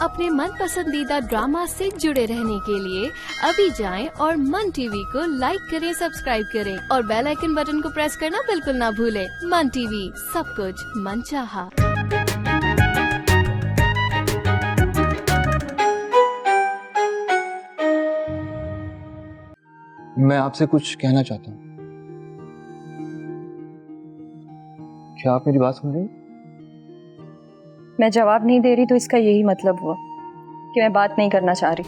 अपने मन पसंदीदा ड्रामा से जुड़े रहने के लिए अभी जाएं और मन टीवी को लाइक करें, सब्सक्राइब करें और बेल आइकन बटन को प्रेस करना बिल्कुल ना भूलें। मन टीवी, सब कुछ मनचाहा। मैं आपसे कुछ कहना चाहता हूँ। क्या आप मेरी बात सुन रही? मैं जवाब नहीं दे रही तो इसका यही मतलब हुआ कि मैं बात नहीं करना चाह रही।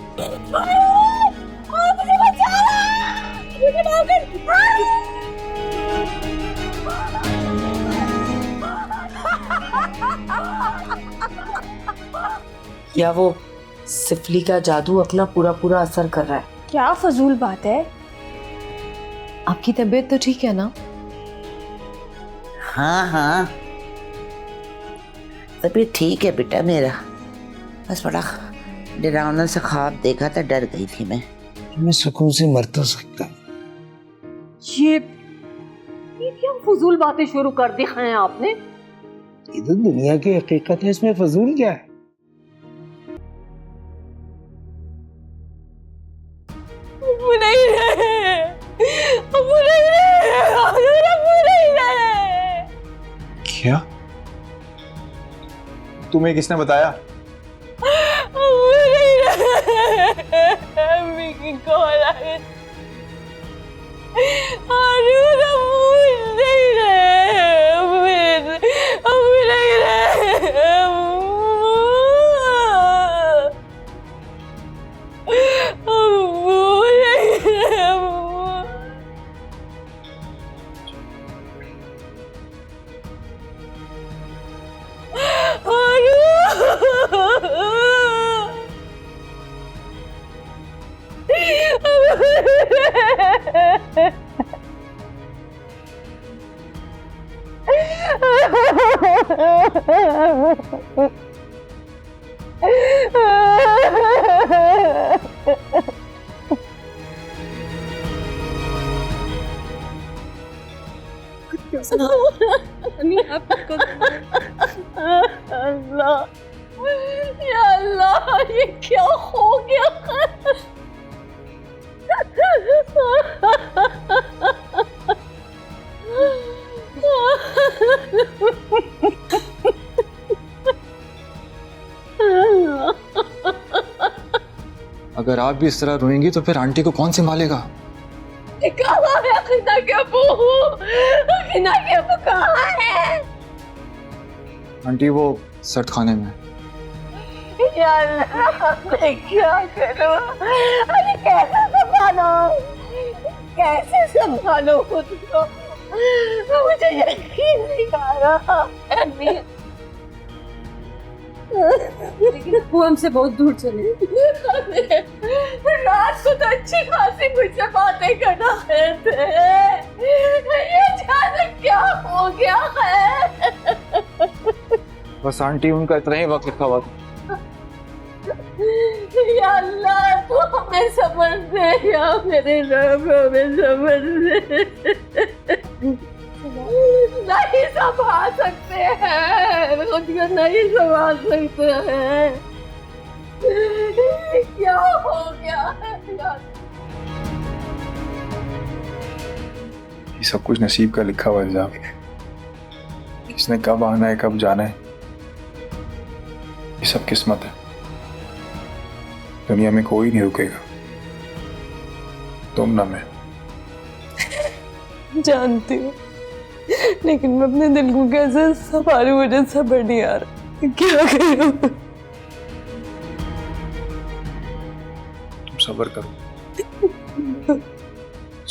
या वो सिफली का जादू अपना पूरा असर कर रहा है। क्या फजूल बात है। आपकी तबीयत तो ठीक है ना? हाँ तबीयत ठीक है बेटा मेरा, बस बड़ा डरावना सा ख्वाब देखा था, डर गई थी मैं सुकून से मर तो सकता। ये क्या फजूल बातें शुरू कर दी हैं आपने? ये तो दुनिया की हकीकत है, इसमें फजूल क्या है? क्या? तुम्हें किसने बताया? अल्लाह ये क्या हो गया? अगर आप भी इस तरह रोएंगी तो फिर आंटी को कौन संभालेगा? कहाँ है खिना के अबू? खिना के अबू कहाँ है? आंटी वो सर्द खाने में। यार मैं क्या करूं? अरे कैसे संभालो खुद को? मुझे यकीन नहीं आ रहा। लेकिन वो हमसे बहुत दूर चले। रात को तो अच्छी खासी मुझसे बातें करना थे। ये अचानक क्या हो गया है? बस आंटी उनका इतना ही वक्त लिखा हुआ था। या अल्लाह तू हमें समझ दे, या मेरे रब हमें समझ दे। नहीं संभाल सकते हैं, खुद को नहीं संभाल सकते हैं। क्या हो गया है? ये सब कुछ नसीब का लिखा हुआ इल्जाम है। किसने कब आना है, कब जाना है, ये सब किस्मत है। दुनिया में कोई नहीं रुकेगा, तुम ना मैं। जानती हूँ, लेकिन मैं अपने दिल को कैसे संभालूं, मुझे सब्र नहीं आ रहा। क्या करूं? तुम सब्र करो,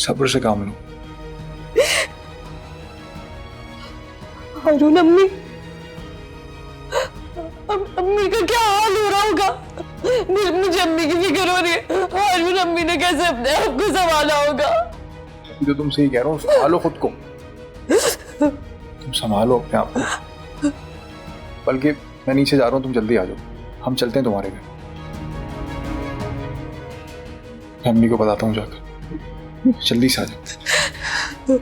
सब्र से काम लो। हारून अम्मी का क्या हाल हो रहा होगा? मुझे अम्मी की फिक्र हो रही है। हारून अम्मी ने कैसे अपने आप को संभाला होगा? जो तुमसे ही कह रहा हूँ, संभालो खुद को। तुम संभालो अपने आप को। बल्कि मैं नीचे जा रहा हूँ, तुम जल्दी आ जाओ, हम चलते हैं तुम्हारे घर। मैं अम्मी को बताता हूँ जाकर, जल्दी से आ जाओ।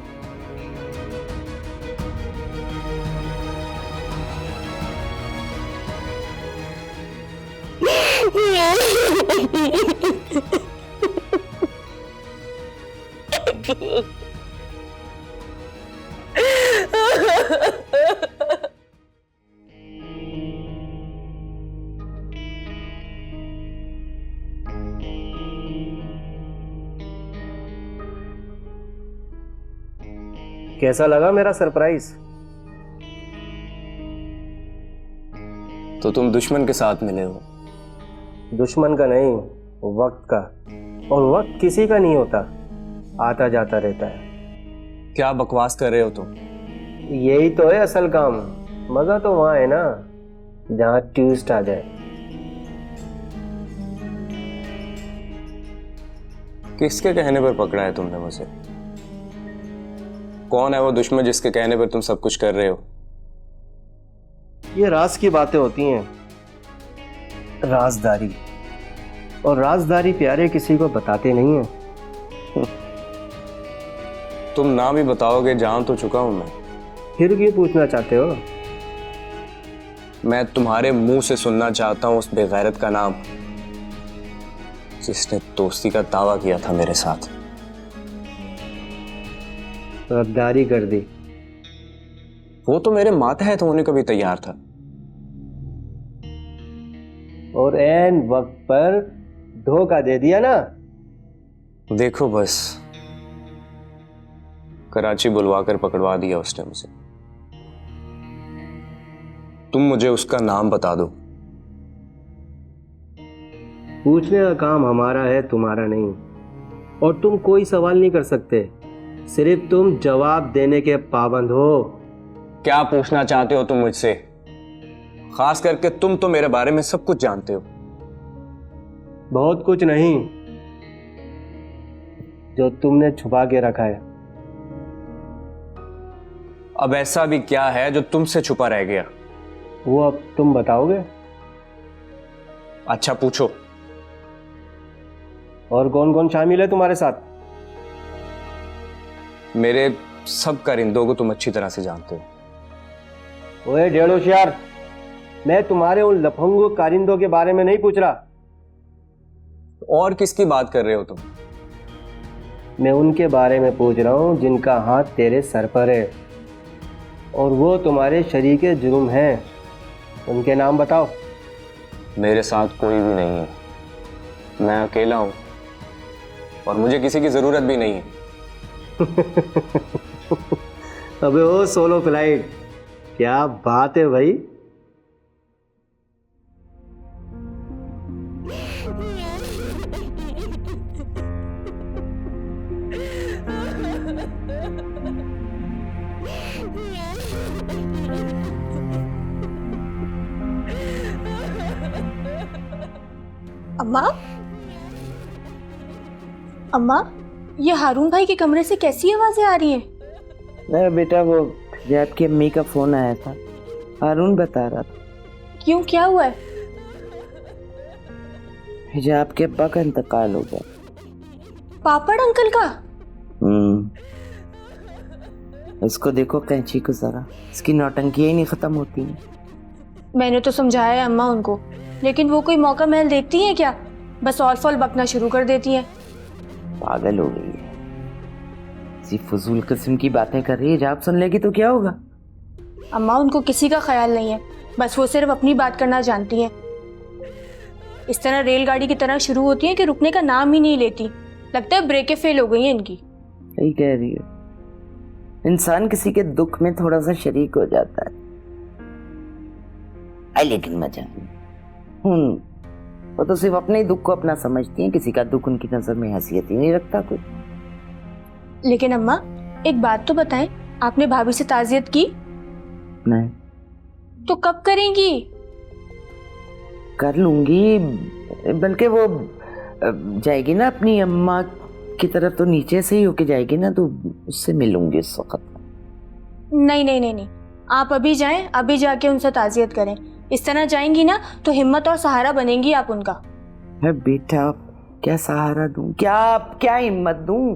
कैसा लगा मेरा सरप्राइज? तो तुम दुश्मन के साथ मिले हो? दुश्मन का नहीं, वक्त का। और वक्त किसी का नहीं होता, आता जाता रहता है। क्या बकवास कर रहे हो तुम? यही तो है असल काम। मजा तो वहां है ना जहां ट्विस्ट आ जाए। किसके कहने पर पकड़ा है तुमने मुझे? कौन है वो दुश्मन जिसके कहने पर तुम सब कुछ कर रहे हो? ये राज की बातें होती हैं, राजदारी। और राजदारी प्यारे किसी को बताते नहीं है। तुम नाम ही बताओगे, जान तो चुका हूं मैं। फिर क्यों पूछना चाहते हो? मैं तुम्हारे मुंह से सुनना चाहता हूं उस बेगैरत का नाम जिसने दोस्ती का दावा किया था मेरे साथ। गद्दारी कर दी। वो तो मेरे मातहत होने को भी तैयार था। और ऐन वक्त पर धोखा दे दिया ना। देखो बस, कराची बुलवाकर पकड़वा दिया उसने मुझे। तुम मुझे उसका नाम बता दो। पूछने का काम हमारा है, तुम्हारा नहीं। और तुम कोई सवाल नहीं कर सकते, सिर्फ तुम जवाब देने के पाबंद हो। क्या पूछना चाहते हो तुम मुझसे? खास करके तुम तो मेरे बारे में सब कुछ जानते हो। बहुत कुछ नहीं, जो तुमने छुपा के रखा है। अब ऐसा भी क्या है जो तुमसे छुपा रह गया? वो अब तुम बताओगे। अच्छा पूछो। और कौन कौन शामिल है तुम्हारे साथ? मेरे सब कारिंदों को तुम अच्छी तरह से जानते हो। ओए डेढ़ होशियार, मैं तुम्हारे उन लफंगो कारिंदों के बारे में नहीं पूछ रहा। और किसकी बात कर रहे हो तुम? मैं उनके बारे में पूछ रहा हूं जिनका हाथ तेरे सर पर है और वो तुम्हारे शरीके जुर्म हैं। उनके नाम बताओ। मेरे साथ कोई भी नहीं है, मैं अकेला हूं और मुझे किसी की जरूरत भी नहीं है। अबे ओ सोलो फ्लाइट, क्या बात है भाई। अम्मा, अम्मा, ये हारून भाई के कमरे से कैसी आवाजें आ रही हैं? अरे बेटा, वो जैब की अम्मी का फोन आया था, हारून बता रहा था। क्यों, क्या हुआ है? हिजाब के अब्बा का इंतकाल हो गया। पापड़ अंकल का? इसको देखो कैंची को जरा, इसकी नौटंकी ही नहीं खत्म होती है। मैंने तो समझाया है अम्मा उनको, लेकिन वो कोई मौका महल देखती हैं क्या? बस ऑल फॉल बकना शुरू कर देती हैं। पागल हो गई है, इसी फजूल किस्म की बातें कर रही है। हिजाब सुन लेगी तो क्या होगा? अम्मा, उनको किसी का ख्याल नहीं है, बस वो सिर्फ अपनी बात करना जानती हैं। इस तरह रेलगाड़ी की तरह शुरू होती है कि रुकने का नाम ही नहीं लेती। लगता है ब्रेकें फेल हो गई हैं इनकी। सही कह रही है, इंसान किसी के दुख में थोड़ा सा शरीक हो जाता है। लेकिन मजा नहीं। वो तो सिर्फ अपने ही दुख को अपना समझती हैं, किसी का दुख उनकी नजर में हैसियत ही नहीं रखता कोई। लेकिन अम्मा, एक बात तो बताएं, आपने भाभी से ताज़ियत की? नहीं। तो कब करेंगी? कर लूंगी, बल्कि वो जाएगी ना अपनी अम्मा की तरफ, तो नीचे से ही होके जाएगी ना, तो उससे मिलूंगी उस वक्त। नहीं नहीं नहीं नहीं, आप अभी जाएं, अभी जाके उनसे ताज़ियत करें। इस तरह जाएंगी ना तो हिम्मत और सहारा बनेंगी आप उनका। है बेटा, क्या सहारा दूं, क्या हिम्मत दूं?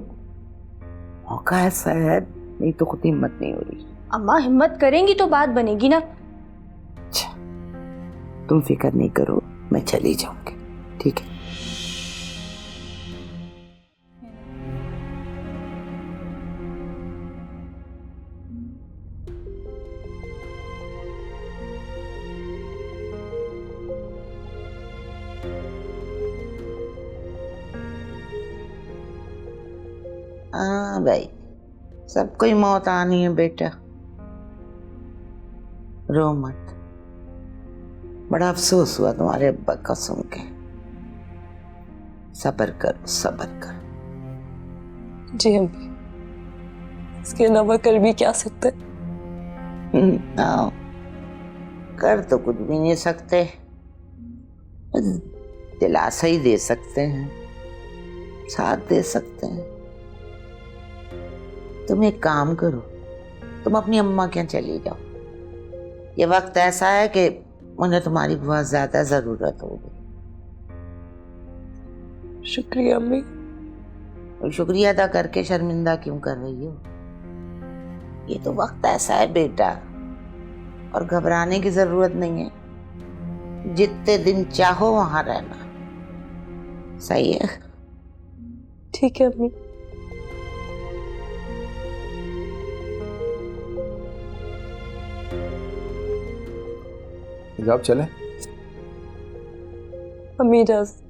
मौका है शायद, नहीं तो खुद हिम्मत नहीं हो रही। अम्मा, हिम्मत करेंगी तो बात बनेगी ना। अच्छा, तुम फिक्र नहीं करो, मैं चली जाऊंगी। ठीक है। हाँ भाई, सबको ही मौत आनी है बेटा, रो मत। बड़ा अफसोस हुआ तुम्हारे अब्बा का सुन के। सब्र करो, सब्र करो। जी अम्मी, इसके अलावा कर भी क्या सकते? ना कर तो कुछ भी नहीं सकते, दिलासा ही दे सकते हैं, साथ दे सकते हैं। तुम एक काम करो, तुम अपनी अम्मा के यहाँ चली जाओ। ये वक्त ऐसा है कि उन्हें तुम्हारी बहुत ज्यादा जरूरत होगी। शुक्रिया अम्मी। और शुक्रिया अदा करके शर्मिंदा क्यों कर रही हो? ये तो वक्त ऐसा है बेटा, और घबराने की जरूरत नहीं है। जितने दिन चाहो वहां रहना, सही है? ठीक है अम्मी। हिजाब चले? अम्मी इजाजत।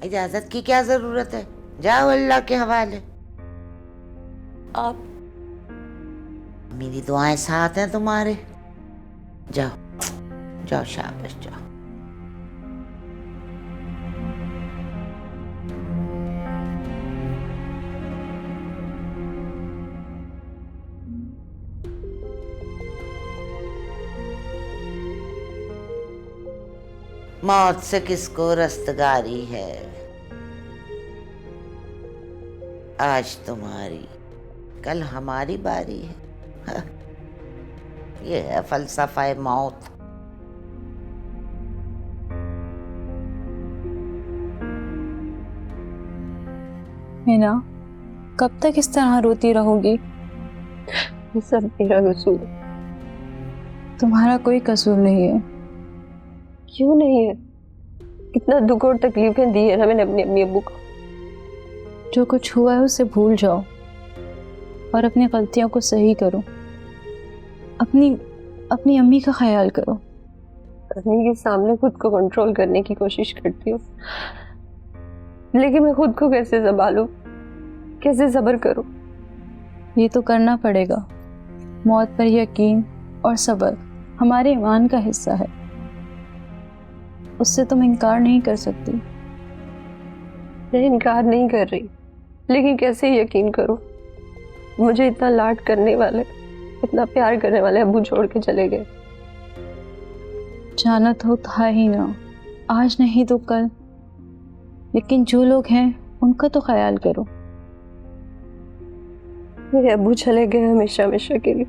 इजाजत की क्या जरूरत है, जाओ अल्लाह के हवाले। आप? मेरी दुआएं साथ हैं तुम्हारे, जाओ जाओ, शाबाश जाओ। मौत से किसको रस्तगारी है, आज तुम्हारी कल हमारी बारी है। ये है फलसफा मौत। मीना, कब तक इस तरह रोती रहोगी? ये सब मेरा कसूर है। तुम्हारा कोई कसूर नहीं है। क्यों नहीं है? कितना दुख और तकलीफें दी है ना मैंने अपनी अम्मी अब्बू को। जो कुछ हुआ है उसे भूल जाओ और अपनी गलतियों को सही करो। अपनी अम्मी का ख्याल करो। अम्मी के सामने खुद को कंट्रोल करने की कोशिश करती हूँ, लेकिन मैं खुद को कैसे संभालूं, कैसे सब्र करूं? ये तो करना पड़ेगा। मौत पर यकीन और सब्र हमारे ईमान का हिस्सा है, उससे तुम इनकार नहीं कर सकती। मैं इनकार नहीं कर रही, लेकिन कैसे यकीन करूं? मुझे इतना लाड करने वाले, इतना प्यार करने वाले अब्बू छोड़ के चले गए। जाना तो था ही ना, आज नहीं तो कल, लेकिन जो लोग हैं उनका तो ख्याल करो। मेरे अब्बू चले गए हमेशा हमेशा के लिए,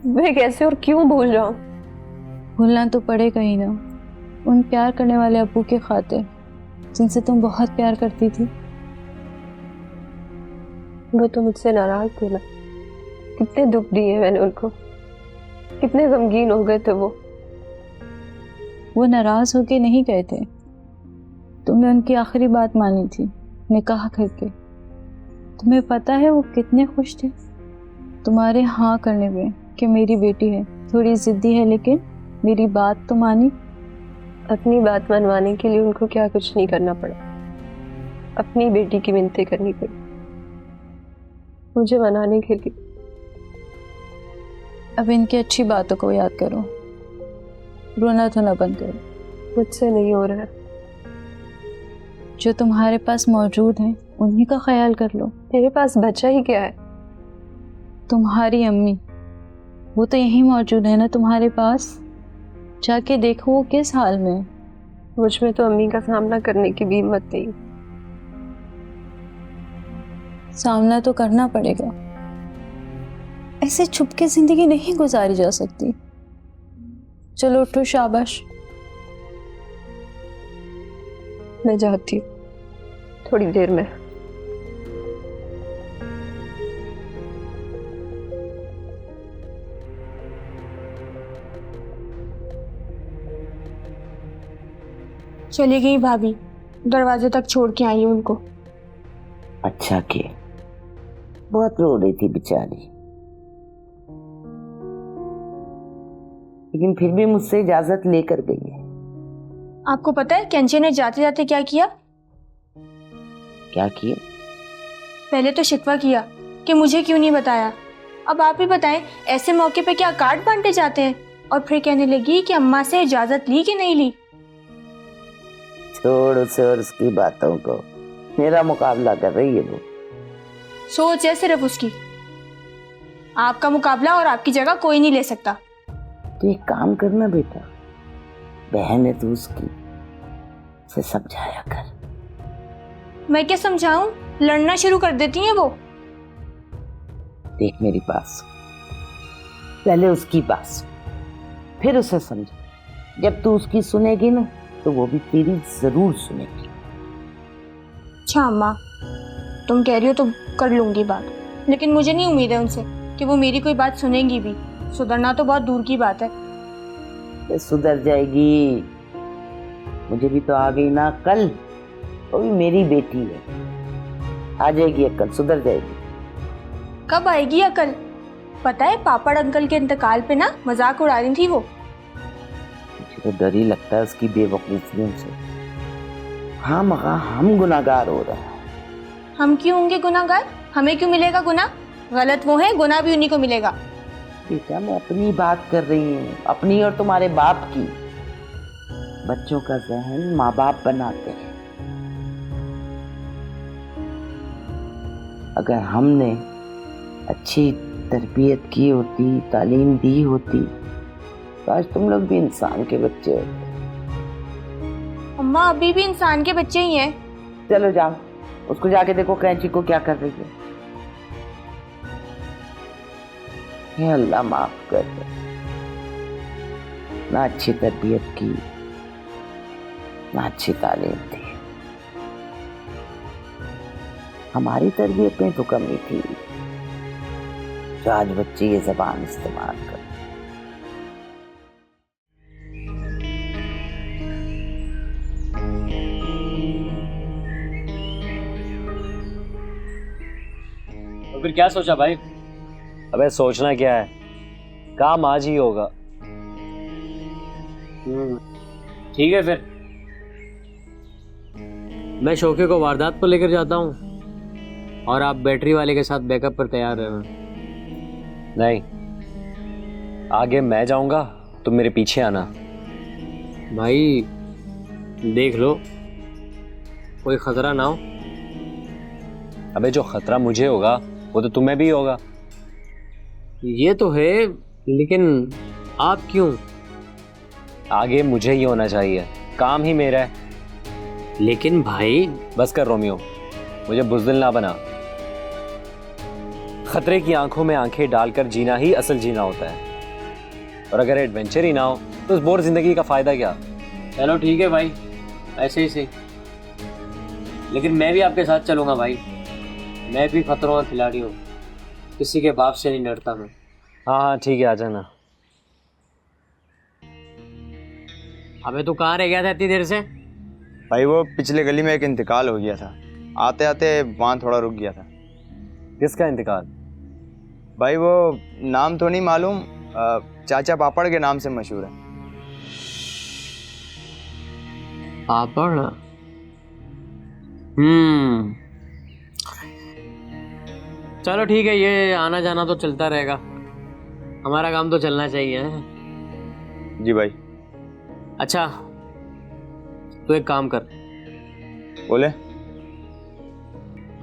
मैं कैसे और क्यों भूल जाऊं? भूलना तो पड़ेगा ही ना, उन प्यार करने वाले अब्बू के खातिर जिनसे तुम बहुत प्यार करती थी। वो तो मुझसे नाराज थे ना, कितने दुख दिए मैंने उनको, कितने गमगीन हो गए थे वो नाराज होके नहीं गए थे, तुमने उनकी आखिरी बात मानी थी निकाह करके। तुम्हें पता है वो कितने खुश थे तुम्हारे हाँ करने में कि मेरी बेटी है, थोड़ी जिद्दी है लेकिन मेरी बात तो मानी। अपनी बात मनवाने के लिए उनको क्या कुछ नहीं करना पड़ा, अपनी बेटी की मिन्नतें करनी पड़ी मुझे मनाने के लिए। अब इनकी अच्छी बातों को याद करो, रोना तो ना बंद करो। मुझसे नहीं हो रहा है। जो तुम्हारे पास मौजूद है उन्हीं का ख्याल कर लो। मेरे पास बचा ही क्या है? तुम्हारी अम्मी, वो तो यहीं मौजूद है ना तुम्हारे पास, जाके देखो वो किस हाल में है। मुझ में तो अम्मी का सामना करने की भी हिम्मत नहीं। सामना तो करना पड़ेगा, ऐसे छुप के जिंदगी नहीं गुजारी जा सकती। चलो उठो, शाबाश। मैं जाती हूँ थोड़ी देर में। चली गई भाभी, दरवाजे तक छोड़ के आई उनको। अच्छा किया, बहुत रो रही थी बेचारी, लेकिन फिर भी मुझसे इजाजत लेकर गई है। आपको पता है कैंचे ने जाते जाते क्या किया? क्या किया? पहले तो शिकवा किया कि मुझे क्यों नहीं बताया। अब आप ही बताएं, ऐसे मौके पे क्या कार्ड बांटे जाते हैं? और फिर कहने लगी कि अम्मा से इजाजत ली कि नहीं ली। छोड़ उसे और उसकी बातों को, मेरा मुकाबला कर रही है वो। सोच है सिर्फ उसकी, आपका मुकाबला और आपकी जगह कोई नहीं ले सकता। तो एक काम करना बेटा, बहन है तू उसकी, उसे समझाया कर। मैं क्या समझाऊं, लड़ना शुरू कर देती हैं वो। देख मेरी बात सुन, पहले उसकी बात सुन, फिर उसे समझा। जब तू उसकी सुनेगी ना तो वो भी तेरी जरूर सुनेगी। अच्छा अम्मा, तुम कह रही हो तो कर लूंगी बात, लेकिन मुझे नहीं उम्मीद है उनसे कि वो मेरी कोई बात सुनेंगी भी। सुधरना तो बहुत दूर की बात है। ये सुधर जाएगी, मुझे भी तो आ गई ना कल, वो भी मेरी बेटी है, आ जाएगी अक्ल, सुधर जाएगी। कब आएगी अकल? पता है पापड़ अंकल के इंतकाल पे ना मजाक उड़ा रही थी वो। मुझे तो डर ही लगता है उसकी बेवकूफियों से। हाँ मगा, हम गुनाहगार हो रहे हैं। हम क्यों होंगे गुनाहगार? हमें क्यों मिलेगा गुनाह? गलत वो है, गुनाह भी उन्हीं को मिलेगा। बेटा मैं अपनी बात कर रही हूँ, अपनी और तुम्हारे बाप की। बच्चों का जहन माँ बाप बनाते हैं। अगर हमने अच्छी तरबियत की होती, तालीम दी होती, तो आज तुम लोग भी इंसान के बच्चे होते। अम्मा अभी भी इंसान के बच्चे ही हैं। चलो जाओ, उसको जाके देखो कैंची को क्या कर रही है। हे अल्लाह माफ कर दे, ना अच्छी तरबियत की, ना अच्छी तालीम दी। हमारी तरबियत में तो कमी थी, जो आज बच्चे ये ज़बान इस्तेमाल कर। तो फिर क्या सोचा भाई? अबे सोचना क्या है, काम आज ही होगा। ठीक है फिर मैं शोके को वारदात पर लेकर जाता हूँ और आप बैटरी वाले के साथ बैकअप पर तैयार रहना। नहीं, आगे मैं जाऊंगा, तुम मेरे पीछे आना। भाई देख लो कोई खतरा ना हो। अबे जो खतरा मुझे होगा वो तो तुम्हें भी होगा। ये तो है, लेकिन आप क्यों? आगे मुझे ही होना चाहिए, काम ही मेरा है। लेकिन भाई बस कर रोमियो, मुझे बुज़दिल ना बना। खतरे की आंखों में आंखें डालकर जीना ही असल जीना होता है, और अगर एडवेंचर ही ना हो तो उस बोर जिंदगी का फायदा क्या? चलो ठीक है भाई, ऐसे ही सही, लेकिन मैं भी आपके साथ चलूंगा भाई। मैं भी खतरों का खिलाड़ी हूँ, किसी के बाप से नहीं डरता मैं। हाँ हाँ ठीक है, आ जाना। अबे तू कहाँ रह गया था इतनी देर से? भाई वो पिछले गली में एक इंतकाल हो गया था, आते आते वहाँ थोड़ा रुक गया था। किसका इंतकाल? भाई वो नाम तो नहीं मालूम, चाचा पापड़ के नाम से मशहूर है। पापड़? चलो ठीक है, ये आना जाना तो चलता रहेगा, हमारा काम तो चलना चाहिए। जी भाई। अच्छा तो एक काम कर। बोले?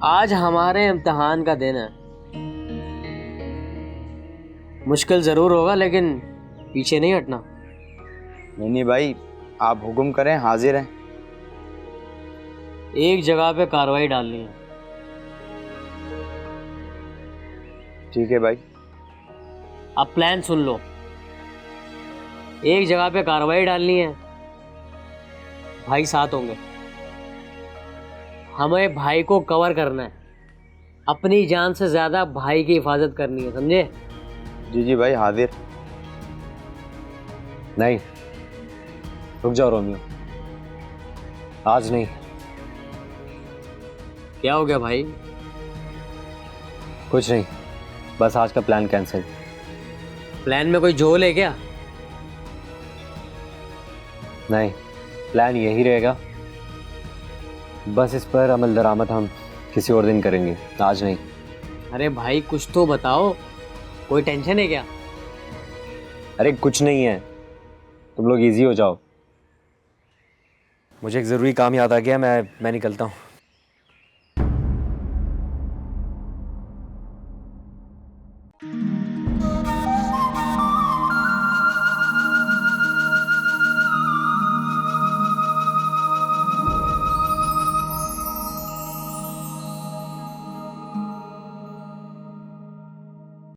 आज हमारे इम्तिहान का दिन है, मुश्किल जरूर होगा लेकिन पीछे नहीं हटना। नहीं भाई, आप हुक्म करें, हाजिर हैं। एक जगह पे कार्रवाई डालनी है। ठीक है भाई। अब प्लान सुन लो, एक जगह पे कार्रवाई डालनी है, भाई साथ होंगे, हमें भाई को कवर करना है, अपनी जान से ज्यादा भाई की हिफाजत करनी है, समझे? जी जी भाई, हाजिर। नहीं रुक जाओ रोमियो, आज नहीं। क्या हो गया भाई? कुछ नहीं, बस आज का प्लान कैंसिल। प्लान में कोई झोल है क्या? नहीं, प्लान यही रहेगा, बस इस पर अमल दरामद हम किसी और दिन करेंगे, आज नहीं। अरे भाई कुछ तो बताओ, कोई टेंशन है क्या? अरे कुछ नहीं है, तुम लोग इजी हो जाओ। मुझे एक ज़रूरी काम याद आ गया, मैं निकलता हूँ।